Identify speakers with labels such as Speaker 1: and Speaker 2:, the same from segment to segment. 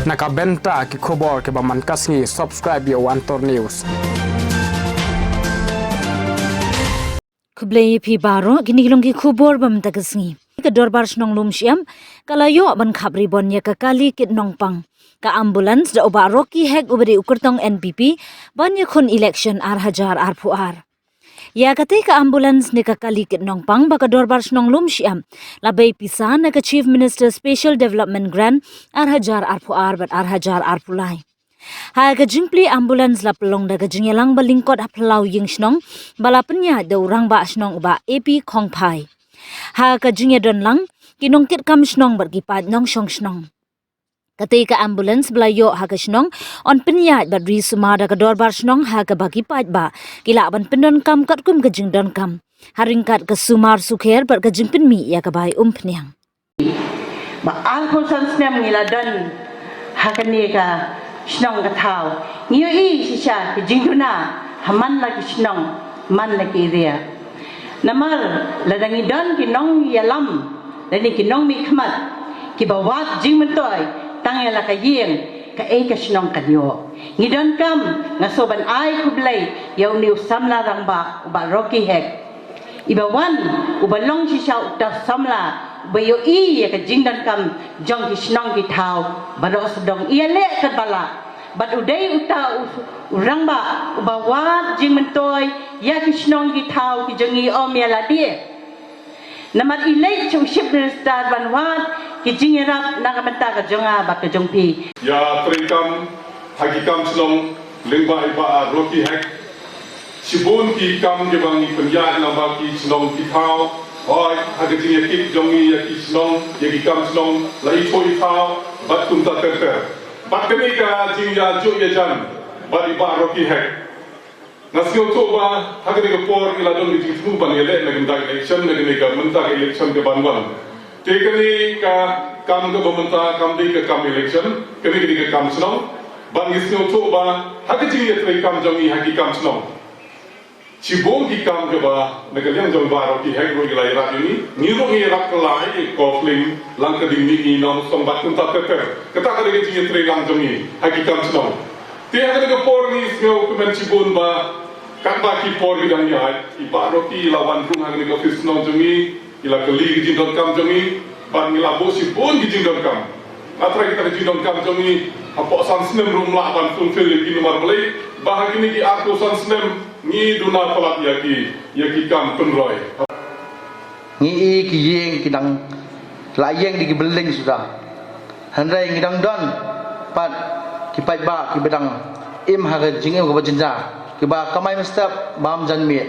Speaker 1: Nakabenta ki khobor ke baman kasngi subscribe yo Antor News.
Speaker 2: Kublai pi baro gini kilong ki khubor bam tagasngi ka dorbar snong lum siam kalayo ban khabri bon ya ka kali kit nong pang ka ambulance da obaro ki hek ubri ukurtong NPP ban ya khun election ar hajar ar puar ya kate ka ambulance ne ka kali kit nong pang ba ka dorbar snong lum siam labai pisan na ka chief minister special development grant ar hajar ar puar bat ar hajar ar pulai ha ka jingpli ambulance la pelong da ka jingyalang balingkot aplau ying snong balapnya da urang ba snong ba AP Khongphai ha ka jingya don lang kinong kit kam snong bar gipat nong shong snong katika ambulance belayo ha ka snong on penya ba ri suma da ka dorbar snong ha ka bagi pat ba kila ban pendon kam kat kum ka jingdon kam haringkat ka sumar sukher bar ka jingpin mi ya ka bai pnyang
Speaker 3: ba al ko san snem ngila don ha ka ni ka snong ka thau ngiyo I sisha ki jingduna haman la ki snong man la ki ria namar la dangi don ki nong yalam la ni ki nong mi khmat ki bawat jingmentoy tangya la ka yeng ka ka snong ka nyo ngidon kam nga soban ai kublay yaw niu samla rang ba rocky hek ibawan ubalong sisha ta samla bayo I ya ka jingdan kam jong ki snong ki thau baros dong iale ka bala bad uday uta urang ba ubawat jingmentoy ya ki snong ki thau ki jongi om ya la die namar ilay chung ship star banwat kijingerap nakamenta ka jonga ba ka jongpi
Speaker 4: ya trikam hagikam slong lingba iba roki hek sibun ki kam ke bang penya lamba ki slong ki thao oi hagijing ki jongi ya ki slong ya ki kam slong lai thoi thao bat tum ta ter bat kani ka jingya jo ya jan bat iba roki hek nasio to ba hagani ka por ila don ki thu ban ele na ganda election na gani ka menta election ke banwan tekani ka kam ke bamanta kam di ka kam election kani ka kam snong ban gisno to ba hagiji ya tre kam jongi hagi kam snong chibong ki kam ke ba nagalyang jong ba ro ki heg ro gi lai rat ni ro ngi rak lai ko fling lang ka ding ni no som bat kun ta ter kata ka de ji tre lang jongi hagi kam snong te hagani ka por ni sno ku men chibon ba kan ba ki por gi dang ya I ba ro ki lawan rung hagani ka fis snong jongi ila kali gi dot kam jongi ban ila bo si bon gi dot kam atra kita gi dot kam jongi apo san snem rum la ban fulfill gi nomor balai bahagi ni gi aku san snem ni duna palat ya ki kam penroy
Speaker 5: ni ki yeng ki dang la yeng di ki beling sudah handai ngi dang don pat ki pai ba ki bedang im ha ga jing ko bajinja ki ba kamai mestap bam jan mi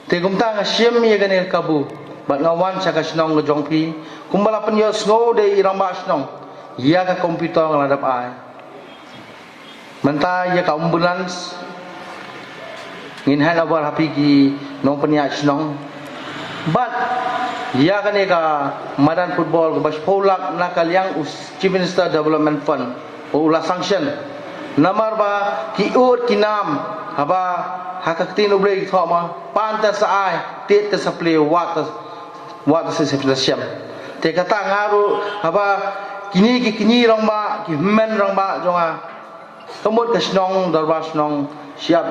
Speaker 5: te gumta nga siem ye gane kabu bat ngawan saka snong ga jongpi kumbala pen yo snow de iramba snong ya ka komputer ngadap ai menta ya ka ambulance ngin han abar hapi ki nong penya snong bat ya gane ka madan football ga bas polak na kalyang chief minister development fund ula sanction namar ba ki ut ki nam haba hakaktin ublay thoma panta sa ai tet ta saple wat sa siam te kata ngaru haba kini rongba ki men rongba jonga kamut ka snong darbar snong siap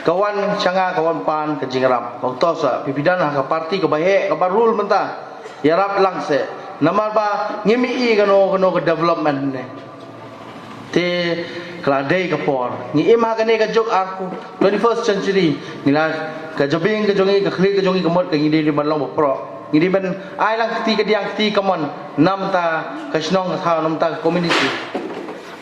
Speaker 5: kawan changa kawan pan ka jingrap waktu sa pipidan ka parti ka bahe ka barul menta yarap langse namar ba ngimi I kano ka development ne te keladai ke por ni ima kane ka jok aku 21st century nila ka jobing ka jongi ka khli ka jongi kamot ka ngidi di banlong pro ngidi ben ai lang ti ka diang ti kamon nam ta ka snong tha nam ta community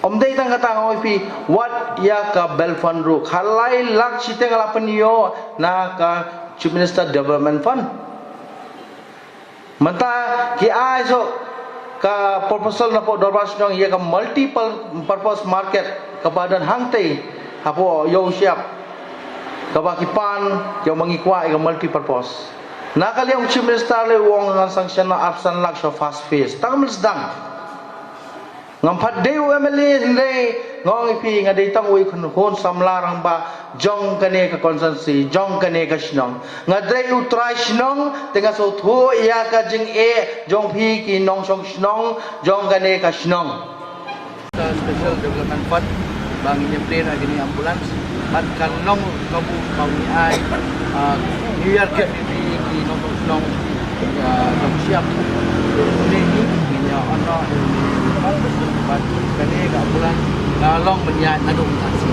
Speaker 5: omdei tang kata ngoi pi what ya ka belfan ru khalai lak chite ngala penyo na ka chief minister development fund manta ki ai so ka proposal na po dorbar snong ya ka multiple purpose market kepada hangte apo yo siap kabakipan yo mangikwa ka multi purpose nakali ang chief minister le wong ngan sanction na absan lak so fast phase tangmel sedang ngampat deu MLA sinde ngong ipi ngadai tang ui kun samlarang ba jong kane ka konsensi jong kane ka snong ngadai utrai snong tenga so thu ya ka jing jong phi ki nong song snong jong kane ka snong special development fund bang nyemplen agini ambulans ban kan nong kabu bang ni ai New Year ke di nong siap ni nya ono ban kan ni ka ambulans long menyat nadung taksi